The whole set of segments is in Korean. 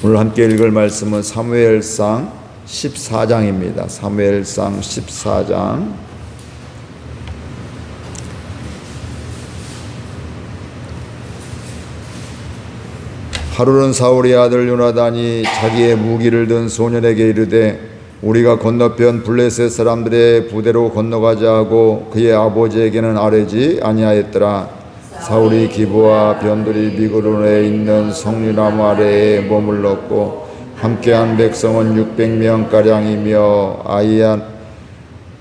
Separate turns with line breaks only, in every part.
오늘 함께 읽을 말씀은 사무엘상 14장입니다. 사무엘상 14장. 하루는 사울의 아들 요나단이 자기의 무기를 든 소년에게 이르되 우리가 건너편 블레셋 사람들의 부대로 건너가자 하고 그의 아버지에게는 아뢰지 아니하였더라. 사울이 기브와 변두리 미그론에 있는 성류나무 아래에 머물렀고 함께한 백성은 600명가량이며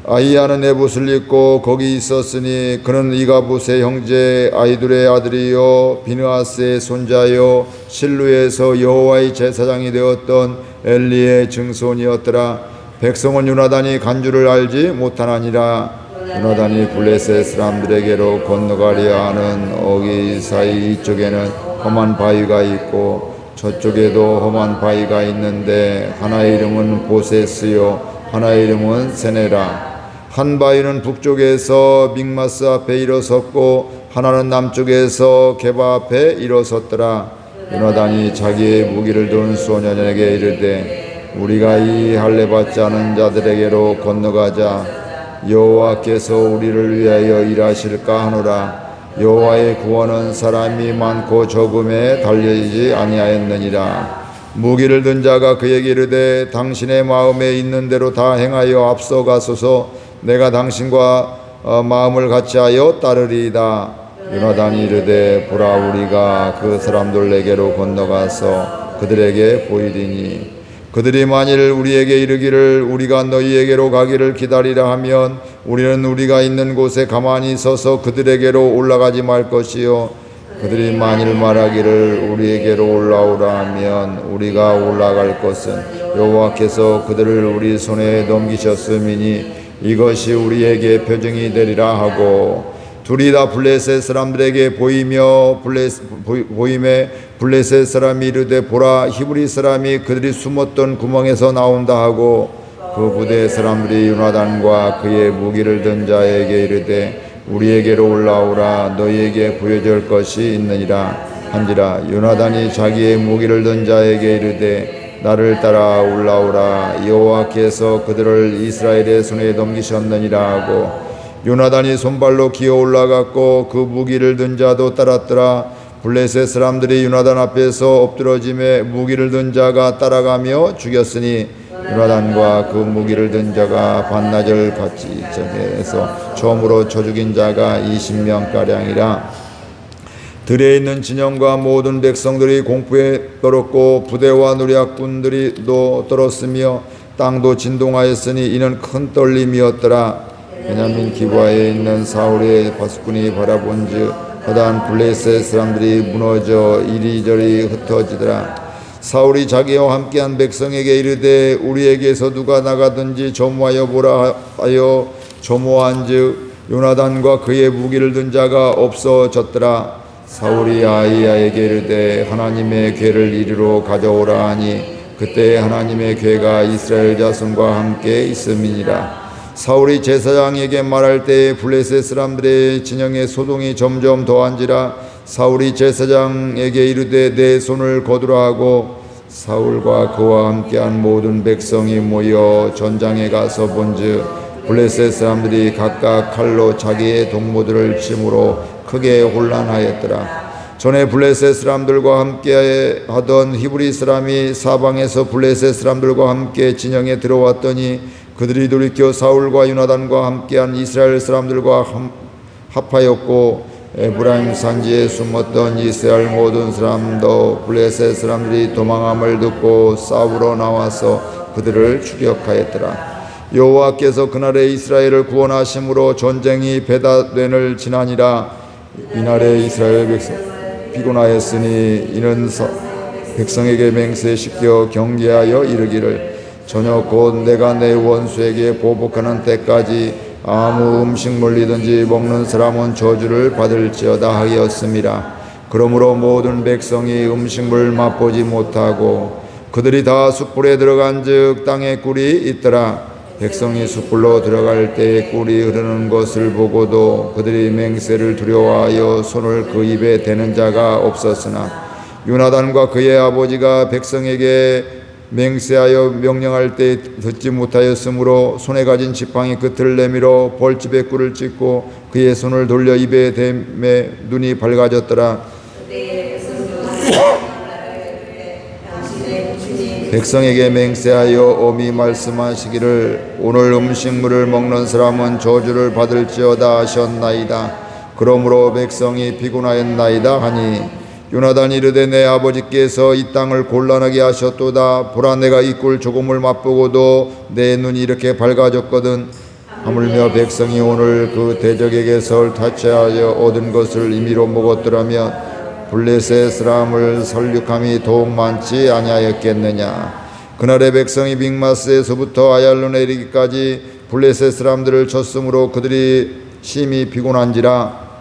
아이야는 에봇을 입고 거기 있었으니 그는 이가봇의 형제 아이둘의 아들이요 비느하스의 손자요 실루에서 여호와의 제사장이 되었던 엘리의 증손이었더라. 백성은 요나단이 간 줄을 알지 못하나니라. 요나단이 블레셋 사람들에게로 건너가려 하는 어기 사이 이쪽에는 험한 바위가 있고 저쪽에도 험한 바위가 있는데 하나의 이름은 보세스요 하나의 이름은 세네라. 한 바위는 북쪽에서 믹마스 앞에 일어섰고 하나는 남쪽에서 게바 앞에 일어섰더라. 요나단이 자기의 무기를 든 소년에게 이르되 우리가 이 할례 받지 않은 자들에게로 건너가자. 여호와께서 우리를 위하여 일하실까 하노라. 여호와의 구원은 사람이 많고 적음에 달려지지 아니하였느니라. 무기를 든 자가 그에게 이르되 당신의 마음에 있는 대로 다 행하여 앞서가소서. 내가 당신과 마음을 같이하여 따르리이다. 요나단이 이르되 보라 우리가 그 사람들에게로 건너가서 그들에게 보이리니 그들이 만일 우리에게 이르기를 우리가 너희에게로 가기를 기다리라 하면 우리는 우리가 있는 곳에 가만히 서서 그들에게로 올라가지 말 것이요 그들이 만일 말하기를 우리에게로 올라오라 하면 우리가 올라갈 것은 여호와께서 그들을 우리 손에 넘기셨음이니 이것이 우리에게 표징이 되리라 하고 둘이 다 블레셋 사람들에게 보임에 블레셋 사람이 이르되 보라 히브리 사람이 그들이 숨었던 구멍에서 나온다 하고 그 부대 사람들이 요나단과 그의 무기를 든 자에게 이르되 우리에게로 올라오라 너희에게 보여줄 것이 있느니라 한지라. 요나단이 자기의 무기를 든 자에게 이르되 나를 따라 올라오라 여호와께서 그들을 이스라엘의 손에 넘기셨느니라 하고 요나단이 손발로 기어 올라갔고 그 무기를 든 자도 따랐더라. 블레셋 사람들이 요나단 앞에서 엎드러짐에 무기를 든 자가 따라가며 죽였으니 요나단과 그 무기를 든 자가 반나절 같이 저에서 처음으로 쳐 죽인 자가 20명가량이라. 들에 있는 진영과 모든 백성들이 공포에 떨었고 부대와 누략군들이도 떨었으며 땅도 진동하였으니 이는 큰 떨림이었더라. 베냐민 기브아에 있는 사울의 파수꾼이 바라본즉 허다한 블레셋 사람들이 무너져 이리저리 흩어지더라. 사울이 자기와 함께한 백성에게 이르되 우리에게서 누가 나가든지 조모하여 보라 하여 조모한즉 요나단과 그의 무기를 든 자가 없어졌더라. 사울이 아히야에게 이르되 하나님의 궤를 이리로 가져오라 하니 그때 하나님의 궤가 이스라엘 자손과 함께 있음이니라. 사울이 제사장에게 말할 때에 블레셋 사람들의 진영의 소동이 점점 더한지라. 사울이 제사장에게 이르되 내 손을 거두라 하고 사울과 그와 함께한 모든 백성이 모여 전장에 가서 본즉 블레셋 사람들이 각각 칼로 자기의 동무들을 침으로 크게 혼란하였더라. 전에 블레셋 사람들과 함께 하던 히브리 사람이 사방에서 블레셋 사람들과 함께 진영에 들어왔더니 그들이 돌이켜 사울과 요나단과 함께한 이스라엘 사람들과 합하였고 에브라임 산지에 숨었던 이스라엘 모든 사람도 블레셋 사람들이 도망함을 듣고 싸우러 나와서 그들을 추격하였더라. 여호와께서 그날에 이스라엘을 구원하심으로 전쟁이 배다된을 지나니라. 이날에 이스라엘 백성 피곤하였으니 이는 백성에게 맹세시켜 경계하여 이르기를 저녁 곧 내가 내 원수에게 보복하는 때까지 아무 음식물이든지 먹는 사람은 저주를 받을지어다 하였습니다. 그러므로 모든 백성이 음식물 맛보지 못하고 그들이 다 숯불에 들어간즉 땅에 꿀이 있더라. 백성이 숯불로 들어갈 때에 꿀이 흐르는 것을 보고도 그들이 맹세를 두려워하여 손을 그 입에 대는 자가 없었으나 요나단과 그의 아버지가 백성에게 맹세하여 명령할 때 듣지 못하였으므로 손에 가진 지팡이 끝을 내밀어 벌집에 꿀을 찍고 그의 손을 돌려 입에 대매 눈이 밝아졌더라. 백성에게 맹세하여 엄히 말씀하시기를 오늘 음식물을 먹는 사람은 저주를 받을지어다 하셨나이다. 그러므로 백성이 피곤하였나이다 하니 요나단이 이르되 내 아버지께서 이 땅을 곤란하게 하셨도다. 보라 내가 이 꿀 조금을 맛보고도 내 눈이 이렇게 밝아졌거든. 하물며 백성이 오늘 그 대적에게서 탈취하여 얻은 것을 임의로 먹었더라면 블레셋 사람을 설육함이 더욱 많지 아니하였겠느냐. 그날의 백성이 빅마스에서부터 아얄론에 이르기까지 블레셋 사람들을 쳤으므로 그들이 심히 피곤한지라.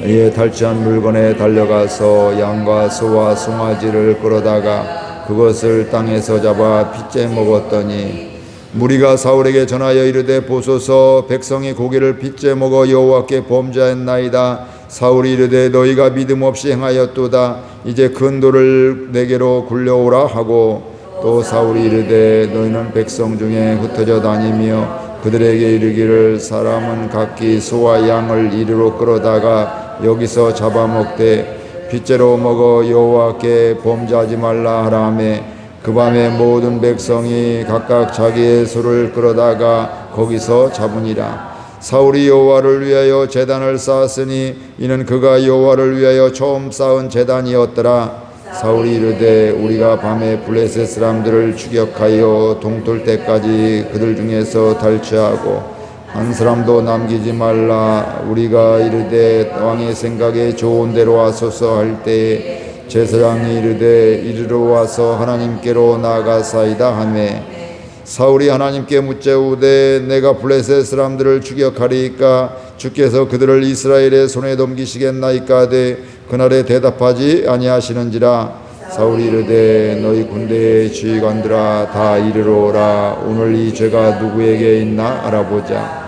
이에 탈취한 물건에 달려가서 양과 소와 송아지를 끌어다가 그것을 땅에서 잡아 핏째 먹었더니 무리가 사울에게 전하여 이르되 보소서 백성이 고기를 핏째 먹어 여호와께 범죄하였나이다. 사울이 이르되 너희가 믿음 없이 행하였도다. 이제 큰 돌을 내게로 굴려오라 하고 또 사울이 이르되 너희는 백성 중에 흩어져 다니며 그들에게 이르기를 사람은 각기 소와 양을 이리로 끌어다가 여기서 잡아먹되 핏째로 먹어 여호와께 범죄하지 말라 하라매 그 밤에 모든 백성이 각각 자기의 소를 끌어다가 거기서 잡으니라. 사울이 여호와를 위하여 제단을 쌓았으니 이는 그가 여호와를 위하여 처음 쌓은 제단이었더라. 사울이 이르되 우리가 밤에 블레셋 사람들을 추격하여 동떨 때까지 그들 중에서 탈취하고 한 사람도 남기지 말라. 우리가 이르되 왕의 생각에 좋은 대로 하소서 할 때에 제사장이 이르되 이리로 와서 하나님께로 나아가사이다 하매 사울이 하나님께 묻자오되 내가 블레셋 사람들을 추격하리이까 주께서 그들을 이스라엘의 손에 넘기시겠나이까되 그날에 대답하지 아니하시는지라. 사울이 이르되 너희 군대의 지휘관들아 다 이리로 오라. 오늘 이 죄가 누구에게 있나 알아보자.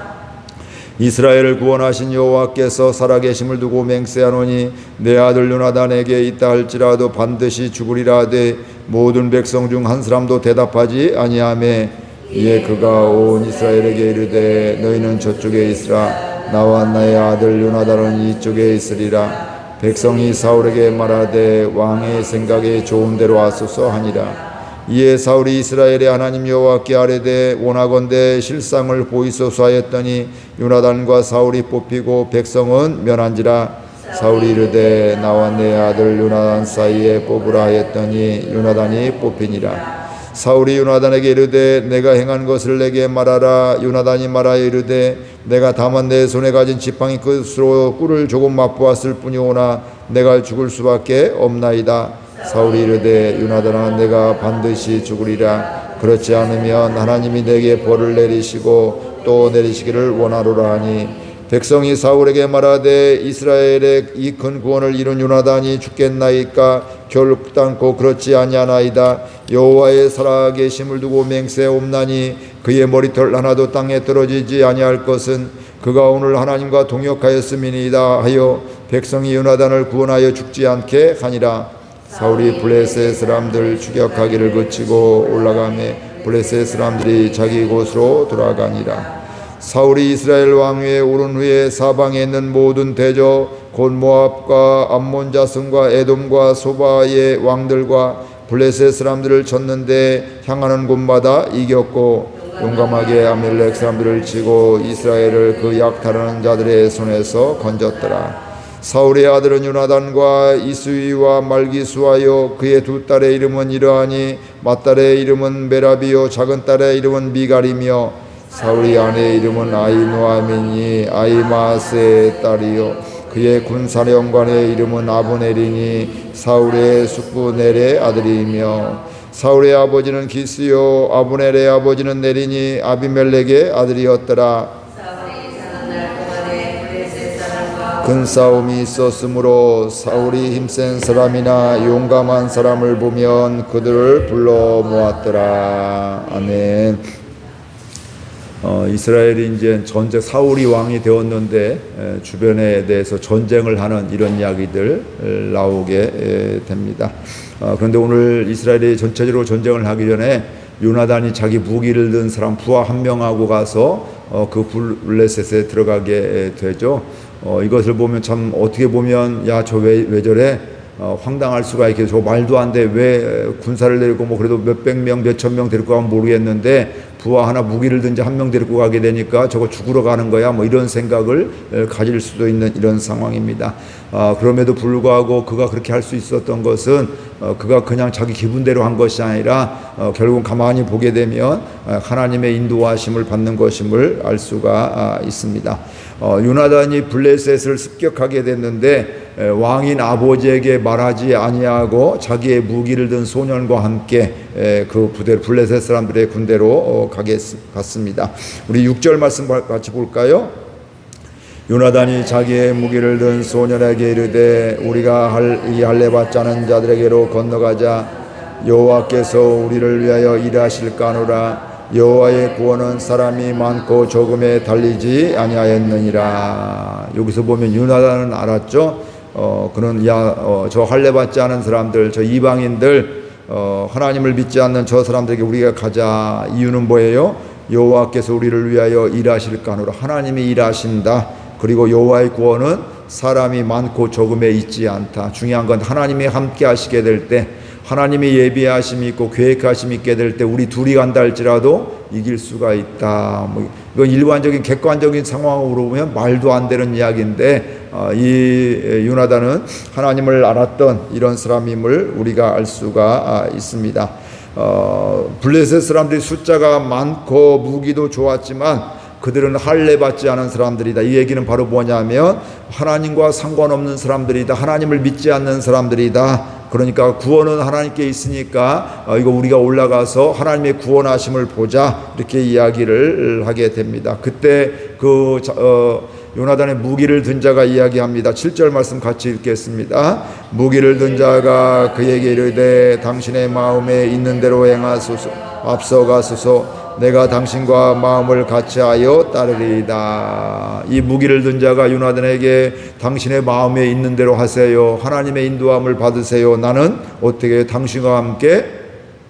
이스라엘을 구원하신 여호와께서 살아계심을 두고 맹세하노니 내 아들 요나단에게 있다 할지라도 반드시 죽으리라 하되 모든 백성 중 한 사람도 대답하지 아니하매 이에 그가 온 이스라엘에게 이르되 너희는 저쪽에 있으라. 나와 나의 아들 요나단은 이쪽에 있으리라. 백성이 사울에게 말하되 왕의 생각에 좋은 대로 하소서 하니라. 이에 사울이 이스라엘의 하나님 여호와께 아뢰되 원하건대 실상을 보이소서 하였더니 요나단과 사울이 뽑히고 백성은 면한지라. 사울이 이르되 나와 내 아들 요나단 사이에 뽑으라 하였더니 요나단이 뽑히니라. 사울이 요나단에게 이르되 내가 행한 것을 내게 말하라. 요나단이 말하여 이르되 내가 다만 내 손에 가진 지팡이 끝으로 꿀을 조금 맛보았을 뿐이오나 내가 죽을 수밖에 없나이다. 사울이 이르되 요나단아 내가 반드시 죽으리라. 그렇지 않으면 하나님이 내게 벌을 내리시고 또 내리시기를 원하노라 하니 백성이 사울에게 말하되 이스라엘의 이 큰 구원을 이룬 요나단이 죽겠나이까 결단코 그렇지 아니하나이다. 여호와의 살아계심을 두고 맹세옵나니 그의 머리털 하나도 땅에 떨어지지 아니할 것은 그가 오늘 하나님과 동역하였음이니이다 하여 백성이 요나단을 구원하여 죽지 않게 하니라. 사울이 블레셋 사람들 추격하기를 그치고 올라가매 블레셋 사람들이 자기 곳으로 돌아가니라. 사울이 이스라엘 왕위에 오른 후에 사방에 있는 모든 대적 곧 모압과 암몬 자손과 에돔과 소바의 왕들과 블레셋 사람들을 쳤는데 향하는 곳마다 이겼고 용감하게 아멜렉 사람들을 치고 이스라엘을 그 약탈하는 자들의 손에서 건졌더라. 사울의 아들은 요나단과 이스위와 말기수하여 그의 두 딸의 이름은 이러하니 맏딸의 이름은 메라비요 작은 딸의 이름은 미갈이며 사울의 아내의 이름은 아히노아민이 아히마스의 딸이요 그의 군사령관의 이름은 아브넬이니 사울의 숙부 넬의 아들이며 사울의 아버지는 기스요 아브넬의 아버지는 넬이니 아비멜렉의 아들이었더라. 큰 싸움이 있었으므로 사울이 힘센 사람이나 용감한 사람을 보면 그들을 불러 모았더라. 아멘. 이스라엘이 이제 전쟁 사울이 왕이 되었는데 주변에 대해서 전쟁을 하는 이런 이야기들 나오게 됩니다. 그런데 오늘 이스라엘이 전체적으로 전쟁을 하기 전에 요나단이 자기 무기를 든 사람 부하 한 명하고 가서 그 블레셋에 들어가게 되죠. 이것을 보면 참 어떻게 보면 야 저 왜 저래 황당할 수가 있게 저 말도 안 돼 왜 군사를 데리고 뭐 그래도 몇백 명 몇천 명 데리고 가면 모르겠는데 부하 하나 무기를 든지 한 명 데리고 가게 되니까 저거 죽으러 가는 거야 뭐 이런 생각을 가질 수도 있는 이런 상황입니다. 그럼에도 불구하고 그가 그렇게 할 수 있었던 것은 그가 그냥 자기 기분대로 한 것이 아니라 결국 가만히 보게 되면 하나님의 인도하심을 받는 것임을 알 수가 있습니다. 요나단이 블레셋을 습격하게 됐는데 왕인 아버지에게 말하지 아니하고 자기의 무기를 든 소년과 함께 그 부대 블레셋 사람들의 군대로 갔습니다. 우리 6절 말씀 같이 볼까요? 요나단이 자기의 무기를 든 소년에게 이르되 우리가 이 할례 받지 않은 자들에게로 건너가자 여호와께서 우리를 위하여 일하실까노라. 여호와의 구원은 사람이 많고 적음에 달리지 아니하였느니라. 여기서 보면 요나단은 알았죠. 그는 저 할례 받지 않은 사람들, 저 이방인들, 하나님을 믿지 않는 저 사람들에게 우리가 가자. 이유는 뭐예요? 여호와께서 우리를 위하여 일하실까노라. 하나님이 일하신다. 그리고 여호와의 구원은 사람이 많고 적음에 있지 않다. 중요한 건 하나님이 함께 하시게 될 때, 하나님의 예비하심이 있고 계획하심이 있게 될 때 우리 둘이 간다 할지라도 이길 수가 있다. 이건 일반적인 객관적인 상황으로 보면 말도 안 되는 이야기인데 이 요나단은 하나님을 알았던 이런 사람임을 우리가 알 수가 있습니다. 블레셋 사람들이 숫자가 많고 무기도 좋았지만 그들은 할례 받지 않은 사람들이다. 이 얘기는 바로 뭐냐면 하나님과 상관없는 사람들이다. 하나님을 믿지 않는 사람들이다. 그러니까 구원은 하나님께 있으니까 이거 우리가 올라가서 하나님의 구원하심을 보자 이렇게 이야기를 하게 됩니다. 그때 요나단의 무기를 든 자가 이야기합니다. 7절 말씀 같이 읽겠습니다. 무기를 든 자가 그에게 이르되 당신의 마음에 있는 대로 행하소서. 앞서가소서. 내가 당신과 마음을 같이하여 따르리이다. 이 무기를 든 자가 요나단에게 당신의 마음에 있는 대로 하세요. 하나님의 인도함을 받으세요. 나는 어떻게 당신과 함께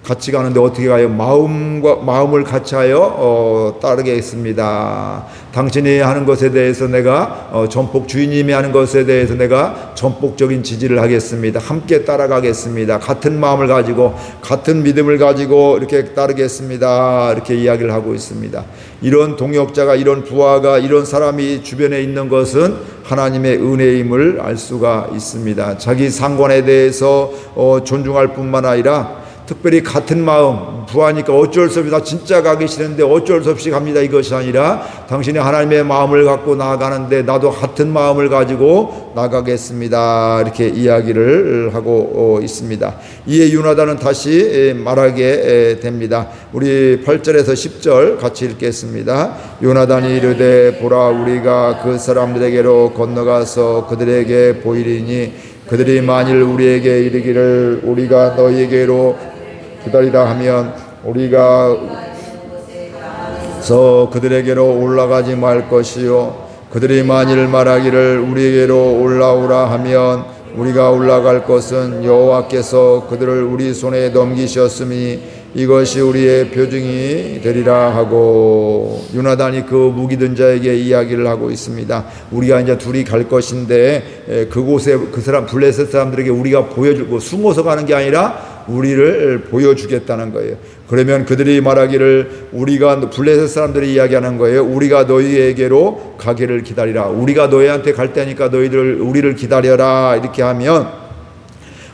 같이 가는데 어떻게 가요? 마음을 같이하여 따르겠습니다. 당신이 하는 것에 대해서 내가 전폭 주인님이 하는 것에 대해서 내가 전폭적인 지지를 하겠습니다. 함께 따라가겠습니다. 같은 마음을 가지고 같은 믿음을 가지고 이렇게 따르겠습니다. 이렇게 이야기를 하고 있습니다. 이런 동역자가 이런 부하가 이런 사람이 주변에 있는 것은 하나님의 은혜임을 알 수가 있습니다. 자기 상관에 대해서 존중할 뿐만 아니라 특별히 같은 마음, 부하니까 어쩔 수 없이 나 진짜 가기 싫은데 어쩔 수 없이 갑니다. 이것이 아니라 당신이 하나님의 마음을 갖고 나아가는데 나도 같은 마음을 가지고 나가겠습니다. 이렇게 이야기를 하고 있습니다. 이에 요나단은 다시 말하게 됩니다. 우리 8절에서 10절 같이 읽겠습니다. 요나단이 이르되 보라 우리가 그 사람들에게로 건너가서 그들에게 보이리니 그들이 만일 우리에게 이르기를 우리가 너희에게로 기다리라 하면 우리가 그들에게로 올라가지 말 것이요 그들이 만일 말하기를 우리에게로 올라오라 하면 우리가 올라갈 것은 여호와께서 그들을 우리 손에 넘기셨으니 이것이 우리의 표징이 되리라 하고 요나단이 그 무기든 자에게 이야기를 하고 있습니다. 우리가 이제 둘이 갈 것인데 그곳에 그 사람 블레셋 사람들에게 우리가 보여주고 숨어서 가는 게 아니라 우리를 보여주겠다는 거예요. 그러면 그들이 말하기를 우리가 블레셋 사람들이 이야기하는 거예요. 우리가 너희에게로 가기를 기다리라. 우리가 너희한테 갈 때니까 너희들 우리를 기다려라. 이렇게 하면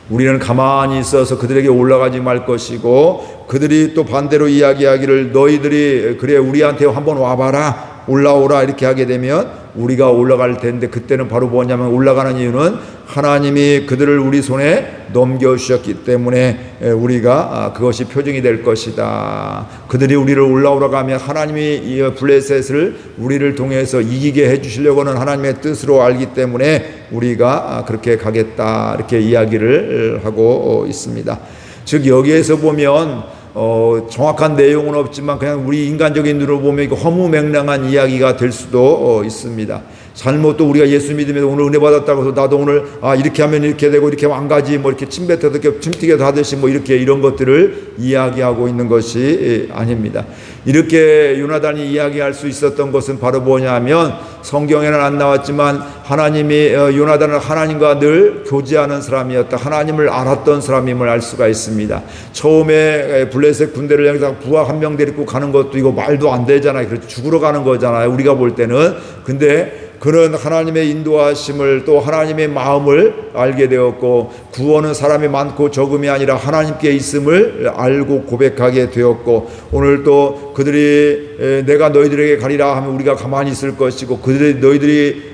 우리는 가만히 있어서 그들에게 올라가지 말 것이고 그들이 또 반대로 이야기하기를 너희들이 그래 우리한테 한번 와봐라. 올라오라 이렇게 하게 되면 우리가 올라갈 텐데 그때는 바로 뭐냐면 올라가는 이유는 하나님이 그들을 우리 손에 넘겨주셨기 때문에 우리가 그것이 표징이 될 것이다. 그들이 우리를 올라오라고 하면 하나님이 이 블레셋을 우리를 통해서 이기게 해주시려고 하는 하나님의 뜻으로 알기 때문에 우리가 그렇게 가겠다 이렇게 이야기를 하고 있습니다. 즉 여기에서 보면 정확한 내용은 없지만 그냥 우리 인간적인 눈으로 보면 이거 허무맹랑한 이야기가 될 수도 있습니다. 잘못도 우리가 예수 믿으면서 오늘 은혜 받았다고 해서 나도 오늘 이렇게 하면 이렇게 되고 이렇게 하면 안 가지 뭐 이렇게 침 뱉어서 이렇게 침튀겨서 하듯이 뭐 이렇게 이런 것들을 이야기하고 있는 것이 아닙니다. 이렇게 요나단이 이야기할 수 있었던 것은 바로 뭐냐면 성경에는 안 나왔지만 하나님이 요나단은 하나님과 늘 교제하는 사람이었다. 하나님을 알았던 사람임을 알 수가 있습니다. 처음에 블레셋 군대를 향해서 부하 한 명 데리고 가는 것도 이거 말도 안 되잖아요. 그래서 죽으러 가는 거잖아요. 우리가 볼 때는. 근데 그런 하나님의 인도하심을 또 하나님의 마음을 알게 되었고 구원은 사람이 많고 적음이 아니라 하나님께 있음을 알고 고백하게 되었고 오늘 또 그들이 내가 너희들에게 가리라 하면 우리가 가만히 있을 것이고 그들이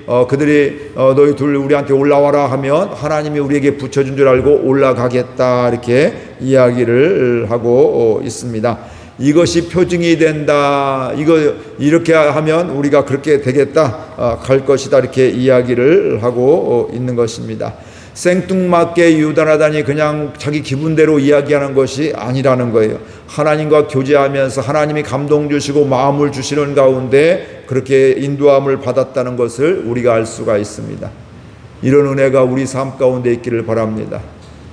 너희 둘 우리한테 올라와라 하면 하나님이 우리에게 붙여준 줄 알고 올라가겠다 이렇게 이야기를 하고 있습니다. 이것이 표징이 된다. 이렇게 하면 우리가 그렇게 되겠다. 갈 것이다. 이렇게 이야기를 하고 있는 것입니다. 생뚱맞게 요나단이 그냥 자기 기분대로 이야기하는 것이 아니라는 거예요. 하나님과 교제하면서 하나님이 감동 주시고 마음을 주시는 가운데 그렇게 인도함을 받았다는 것을 우리가 알 수가 있습니다. 이런 은혜가 우리 삶 가운데 있기를 바랍니다.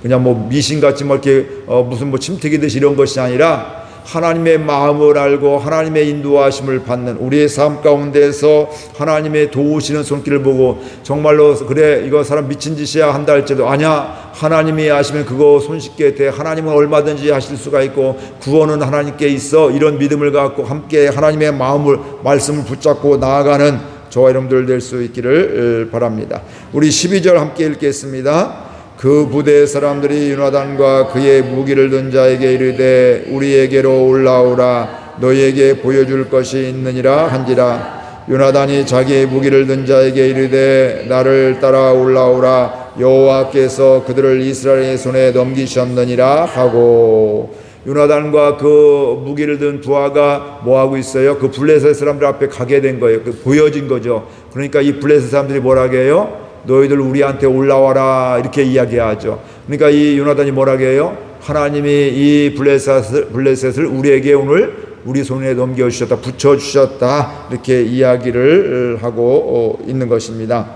그냥 뭐 미신같이 뭐 이렇게 무슨 뭐 침튀기듯이 이런 것이 아니라 하나님의 마음을 알고 하나님의 인도하심을 받는 우리의 삶 가운데에서 하나님의 도우시는 손길을 보고 정말로 그래 이거 사람 미친 짓이야 한다 할지라도 아니야 하나님이 하시면 그거 손쉽게 돼. 하나님은 얼마든지 하실 수가 있고 구원은 하나님께 있어. 이런 믿음을 갖고 함께 하나님의 마음을 말씀을 붙잡고 나아가는 저와 여러분들 될 수 있기를 바랍니다. 우리 12절 함께 읽겠습니다. 그 부대의 사람들이 요나단과 그의 무기를 든 자에게 이르되 우리에게로 올라오라 너희에게 보여줄 것이 있느니라 한지라. 요나단이 자기의 무기를 든 자에게 이르되 나를 따라 올라오라 여호와께서 그들을 이스라엘의 손에 넘기셨느니라 하고 요나단과 그 무기를 든 부하가 뭐 하고 있어요? 그 블레셋 사람들 앞에 가게 된 거예요. 보여진 거죠. 그러니까 이 블레셋 사람들이 뭐라고 해요? 너희들 우리한테 올라와라 이렇게 이야기하죠. 그러니까 이 요나단이 뭐라고 해요? 하나님이 이 블레셋을 우리에게 오늘 우리 손에 넘겨주셨다, 붙여주셨다 이렇게 이야기를 하고 있는 것입니다.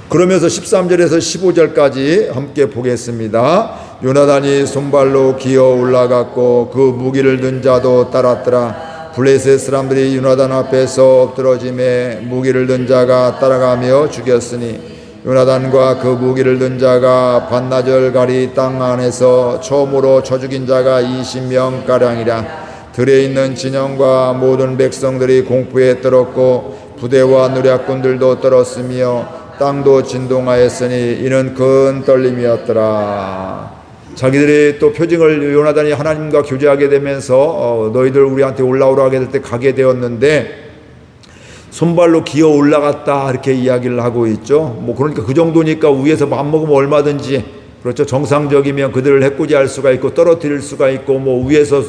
그러면서 13절에서 15절까지 함께 보겠습니다. 요나단이 손발로 기어 올라갔고 그 무기를 든 자도 따랐더라. 블레셋 사람들이 요나단 앞에서 엎드러짐에 무기를 든 자가 따라가며 죽였으니 요나단과 그 무기를 든 자가 반나절가리 땅 안에서 처음으로 쳐 죽인 자가 20명가량이라. 들에 있는 진영과 모든 백성들이 공포에 떨었고 부대와 노략군들도 떨었으며 땅도 진동하였으니 이는 큰 떨림이었더라. 자기들이 또 표징을 요나단이 하나님과 교제하게 되면서 너희들 우리한테 올라오라 하게 될 때 가게 되었는데 손발로 기어 올라갔다 이렇게 이야기를 하고 있죠. 뭐 그러니까 그 정도니까 위에서 맘먹으면 얼마든지 그렇죠. 정상적이면 그들을 해코지할 수가 있고 떨어뜨릴 수가 있고 뭐 위에서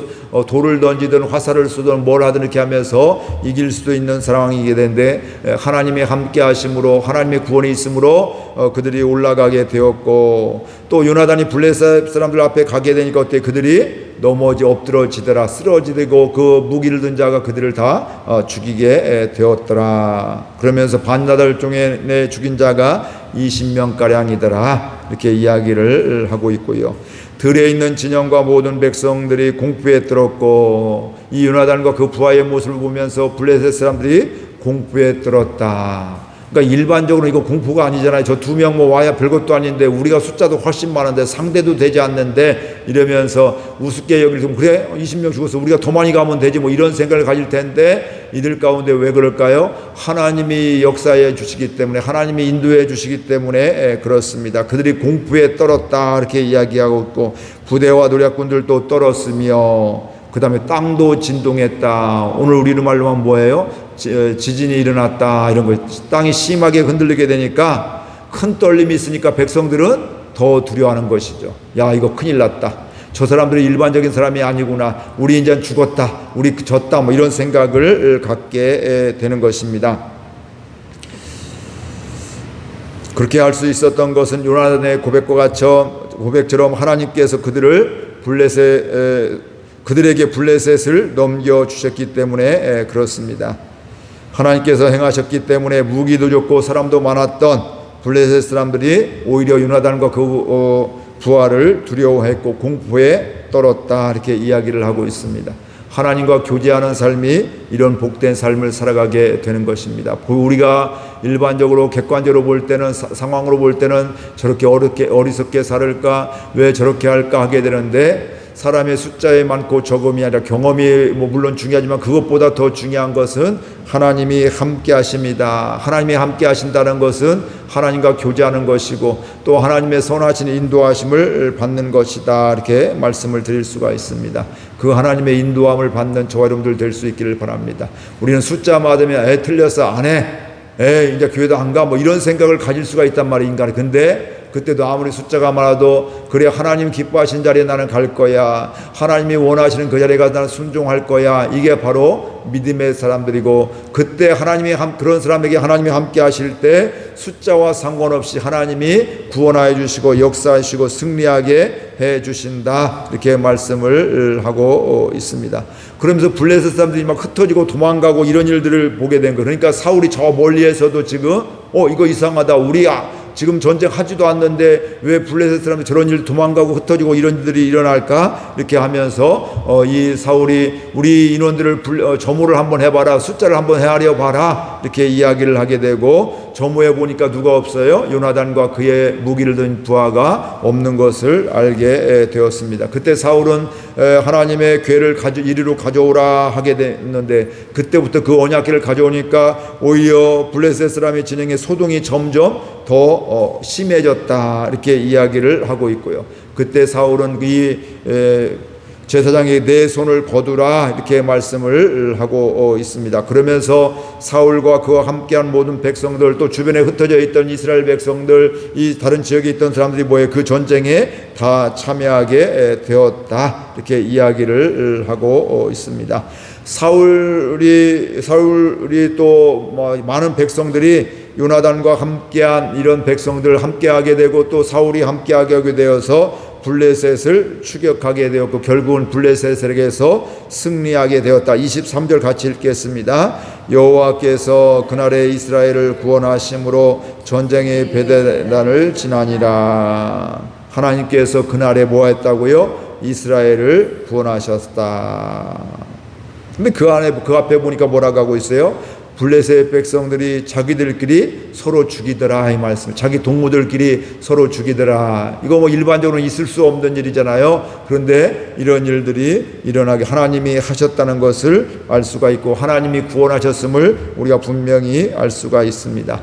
돌을 던지든 화살을 쏘든 뭘 하든 이렇게 하면서 이길 수도 있는 상황이게 되는데 하나님의 함께 하심으로 하나님의 구원이 있으므로 그들이 올라가게 되었고 또 요나단이 블레셋 사람들 앞에 가게 되니까 어때? 그들이 엎드러지더라. 쓰러지고 그 무기를 든 자가 그들을 다 죽이게 되었더라. 그러면서 반나절 중에 죽인 자가 20명가량이더라. 이렇게 이야기를 하고 있고요. 들에 있는 진영과 모든 백성들이 공포에 들었고 이 요나단과 그 부하의 모습을 보면서 블레셋 사람들이 공포에 들었다. 그러니까 일반적으로 이거 공포가 아니잖아요. 저 2명 뭐 와야 별것도 아닌데 우리가 숫자도 훨씬 많은데 상대도 되지 않는데 이러면서 우습게 여기면 그래 20명 죽었어 우리가 더 많이 가면 되지 뭐 이런 생각을 가질 텐데 이들 가운데 왜 그럴까요? 하나님이 역사해 주시기 때문에 하나님이 인도해 주시기 때문에 그렇습니다. 그들이 공포에 떨었다 이렇게 이야기하고 있고 부대와 노략군들도 떨었으며 그 다음에 땅도 진동했다. 오늘 우리로 말로 하면 뭐예요? 지진이 일어났다 이런 거. 땅이 심하게 흔들리게 되니까 큰 떨림이 있으니까 백성들은 더 두려워하는 것이죠. 야 이거 큰일 났다. 저 사람들이 일반적인 사람이 아니구나. 우리 이제 죽었다. 우리 졌다. 뭐 이런 생각을 갖게 되는 것입니다. 그렇게 할 수 있었던 것은 요나단의 고백처럼 하나님께서 그들을 그들에게 블레셋을 넘겨주셨기 때문에 그렇습니다. 하나님께서 행하셨기 때문에 무기도 좋고 사람도 많았던 블레셋 사람들이 오히려 요나단과 그 부하를 두려워했고 공포에 떨었다, 이렇게 이야기를 하고 있습니다. 하나님과 교제하는 삶이 이런 복된 삶을 살아가게 되는 것입니다. 우리가 일반적으로 객관적으로 볼 때는, 상황으로 볼 때는 저렇게 어리석게 살을까, 왜 저렇게 할까 하게 되는데, 사람의 숫자에 많고 적음이 아니라 경험이 물론 중요하지만 그것보다 더 중요한 것은 하나님이 함께 하십니다. 하나님이 함께 하신다는 것은 하나님과 교제하는 것이고 또 하나님의 선하신 인도하심을 받는 것이다, 이렇게 말씀을 드릴 수가 있습니다. 그 하나님의 인도함을 받는 저와 여러분들 될 수 있기를 바랍니다. 우리는 숫자 맞으면 틀렸어, 안 해, 이제 교회도 안 가, 이런 생각을 가질 수가 있단 말이에요, 인간이. 근데 그때도 아무리 숫자가 많아도 그래, 하나님 기뻐하신 자리에 나는 갈 거야, 하나님이 원하시는 그 자리에 가서 나는 순종할 거야, 이게 바로 믿음의 사람들이고, 그때 그런 사람에게 하나님이 함께 하실 때 숫자와 상관없이 하나님이 구원하여 주시고 역사하시고 승리하게 해 주신다, 이렇게 말씀을 하고 있습니다. 그러면서 블레셋 사람들이 막 흩어지고 도망가고 이런 일들을 보게 된 거예요. 그러니까 사울이 저 멀리에서도 지금 이거 이상하다, 우리 지금 전쟁하지도 않는데 왜 블레셋 사람들이 저런 일 도망가고 흩어지고 이런 일들이 일어날까, 이렇게 하면서 이 사울이 우리 인원들을 점호를 한번 해봐라, 숫자를 한번 헤아려 봐라, 이렇게 이야기를 하게 되고, 점호해 보니까 누가 없어요? 요나단과 그의 무기를 든 부하가 없는 것을 알게 되었습니다. 그때 사울은 하나님의 궤를 이리로 가져오라 하게 됐는데, 그때부터 그 언약궤를 가져오니까 오히려 블레셋 사람의 진영의 소동이 점점 더 심해졌다, 이렇게 이야기를 하고 있고요. 그때 사울은 이 제사장에게 내 손을 거두라, 이렇게 말씀을 하고 있습니다. 그러면서 사울과 그와 함께한 모든 백성들, 또 주변에 흩어져 있던 이스라엘 백성들, 이 다른 지역에 있던 사람들이 그 전쟁에 다 참여하게 되었다, 이렇게 이야기를 하고 있습니다. 사울이 또 많은 백성들이 요나단과 함께한 이런 백성들 함께하게 되고, 또 사울이 함께하게 되어서 블레셋을 추격하게 되었고 결국은 블레셋에게서 승리하게 되었다. 23절 같이 읽겠습니다. 여호와께서 그날에 이스라엘을 구원하심으로 전쟁의 베데단을 지나니라. 하나님께서 그날에 뭐 했다고요? 이스라엘을 구원하셨다. 근데 그 앞에 보니까 뭐라고 하고 있어요? 블레셋 백성들이 자기들끼리 서로 죽이더라, 이 말씀. 자기 동무들끼리 서로 죽이더라. 이거 일반적으로 있을 수 없는 일이잖아요. 그런데 이런 일들이 일어나게 하나님이 하셨다는 것을 알 수가 있고, 하나님이 구원하셨음을 우리가 분명히 알 수가 있습니다.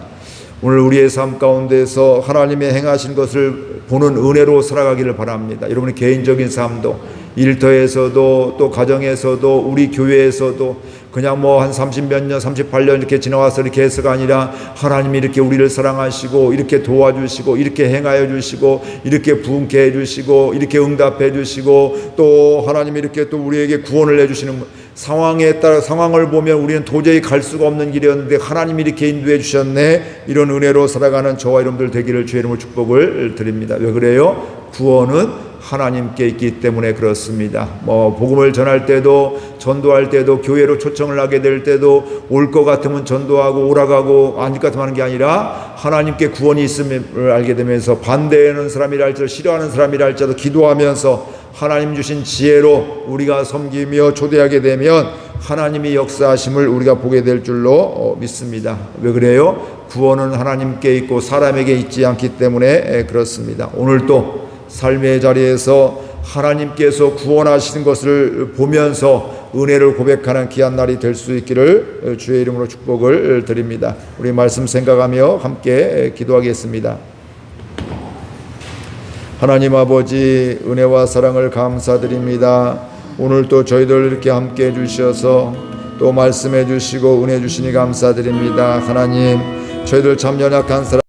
오늘 우리의 삶 가운데서 하나님의 행하신 것을 보는 은혜로 살아가기를 바랍니다. 여러분의 개인적인 삶도, 일터에서도, 또 가정에서도, 우리 교회에서도 그냥 한 30몇 년, 38년 이렇게 지나와서 이렇게 해서가 아니라 하나님이 이렇게 우리를 사랑하시고 이렇게 도와주시고 이렇게 행하여 주시고 이렇게 부흥케 해주시고 이렇게 응답해 주시고 또 하나님이 이렇게 또 우리에게 구원을 해주시는, 상황에 따라 상황을 보면 우리는 도저히 갈 수가 없는 길이었는데 하나님이 이렇게 인도해 주셨네, 이런 은혜로 살아가는 저와 여러분들 되기를 주의 이름으로 축복을 드립니다. 왜 그래요? 구원은 하나님께 있기 때문에 그렇습니다. 복음을 전할 때도, 전도할 때도, 교회로 초청을 하게 될 때도 올 것 같으면 전도하고 오라가고 아닐 것 같으면 하는 게 아니라 하나님께 구원이 있음을 알게 되면서 반대하는 사람이라 할지라도, 싫어하는 사람이라 할지라도 기도하면서 하나님 주신 지혜로 우리가 섬기며 초대하게 되면 하나님이 역사하심을 우리가 보게 될 줄로 믿습니다. 왜 그래요? 구원은 하나님께 있고 사람에게 있지 않기 때문에 그렇습니다. 오늘도 삶의 자리에서 하나님께서 구원하시는 것을 보면서 은혜를 고백하는 귀한 날이 될 수 있기를 주의 이름으로 축복을 드립니다. 우리 말씀 생각하며 함께 기도하겠습니다. 하나님 아버지, 은혜와 사랑을 감사드립니다. 오늘 또 저희들 이렇게 함께 해주셔서 또 말씀해 주시고 은혜 주시니 감사드립니다. 하나님, 저희들 참 연약한 사람